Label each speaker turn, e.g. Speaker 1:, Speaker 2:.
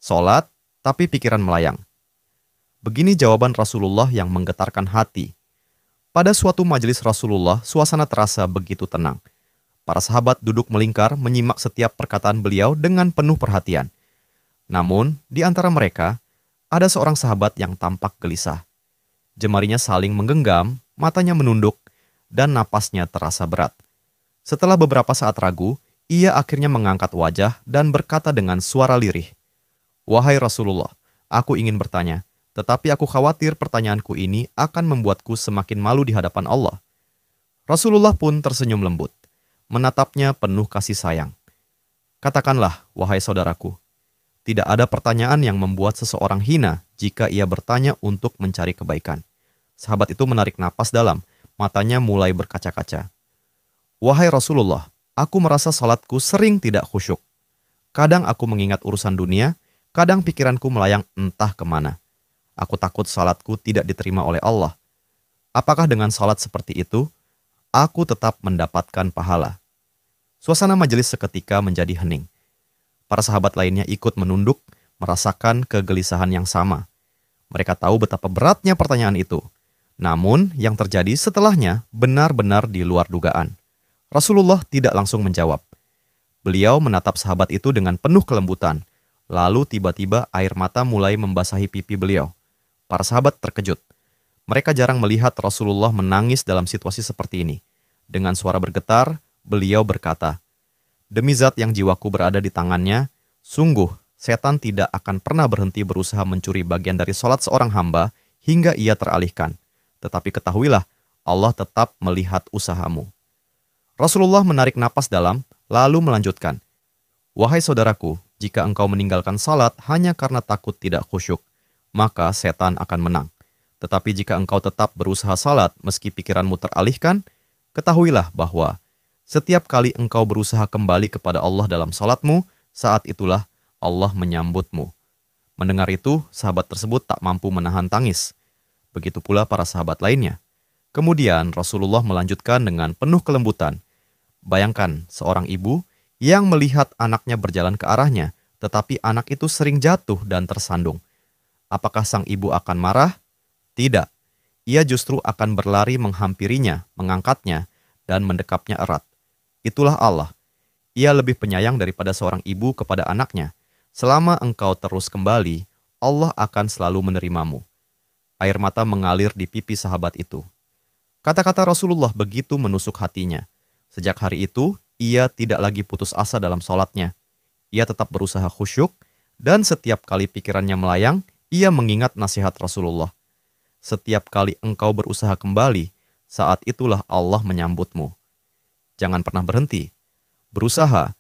Speaker 1: Sholat, tapi pikiran melayang. Begini jawaban Rasulullah yang menggetarkan hati. Pada suatu majelis Rasulullah, suasana terasa begitu tenang. Para sahabat duduk melingkar menyimak setiap perkataan beliau dengan penuh perhatian. Namun, di antara mereka, ada seorang sahabat yang tampak gelisah. Jemarinya saling menggenggam, matanya menunduk, dan napasnya terasa berat. Setelah beberapa saat ragu, ia akhirnya mengangkat wajah dan berkata dengan suara lirih, "Wahai Rasulullah, aku ingin bertanya, tetapi aku khawatir pertanyaanku ini akan membuatku semakin malu di hadapan Allah." Rasulullah pun tersenyum lembut, menatapnya penuh kasih sayang. "Katakanlah, wahai saudaraku, tidak ada pertanyaan yang membuat seseorang hina jika ia bertanya untuk mencari kebaikan." Sahabat itu menarik napas dalam, matanya mulai berkaca-kaca. "Wahai Rasulullah, aku merasa salatku sering tidak khusyuk. Kadang aku mengingat urusan dunia, kadang pikiranku melayang entah kemana. Aku takut salatku tidak diterima oleh Allah. Apakah dengan salat seperti itu, aku tetap mendapatkan pahala?" Suasana majelis seketika menjadi hening. Para sahabat lainnya ikut menunduk, merasakan kegelisahan yang sama. Mereka tahu betapa beratnya pertanyaan itu. Namun, yang terjadi setelahnya benar-benar di luar dugaan. Rasulullah tidak langsung menjawab. Beliau menatap sahabat itu dengan penuh kelembutan. Lalu tiba-tiba air mata mulai membasahi pipi beliau. Para sahabat terkejut. Mereka jarang melihat Rasulullah menangis dalam situasi seperti ini. Dengan suara bergetar, beliau berkata, "Demi zat yang jiwaku berada di tangannya, sungguh setan tidak akan pernah berhenti berusaha mencuri bagian dari sholat seorang hamba hingga ia teralihkan. Tetapi ketahuilah, Allah tetap melihat usahamu." Rasulullah menarik napas dalam, lalu melanjutkan, "Wahai saudaraku, jika engkau meninggalkan salat hanya karena takut tidak khusyuk, maka setan akan menang. Tetapi jika engkau tetap berusaha salat meski pikiranmu teralihkan, ketahuilah bahwa setiap kali engkau berusaha kembali kepada Allah dalam salatmu, saat itulah Allah menyambutmu." Mendengar itu, sahabat tersebut tak mampu menahan tangis. Begitu pula para sahabat lainnya. Kemudian Rasulullah melanjutkan dengan penuh kelembutan. Bayangkan seorang ibu yang melihat anaknya berjalan ke arahnya, tetapi anak itu sering jatuh dan tersandung. Apakah sang ibu akan marah? Tidak. Ia justru akan berlari menghampirinya, mengangkatnya, dan mendekapnya erat. Itulah Allah. Ia lebih penyayang daripada seorang ibu kepada anaknya. Selama engkau terus kembali, Allah akan selalu menerimamu. Air mata mengalir di pipi sahabat itu. Kata-kata Rasulullah begitu menusuk hatinya. Sejak hari itu, ia tidak lagi putus asa dalam sholatnya. Ia tetap berusaha khusyuk, dan setiap kali pikirannya melayang, ia mengingat nasihat Rasulullah. Setiap kali engkau berusaha kembali, saat itulah Allah menyambutmu. Jangan pernah berhenti. Berusaha,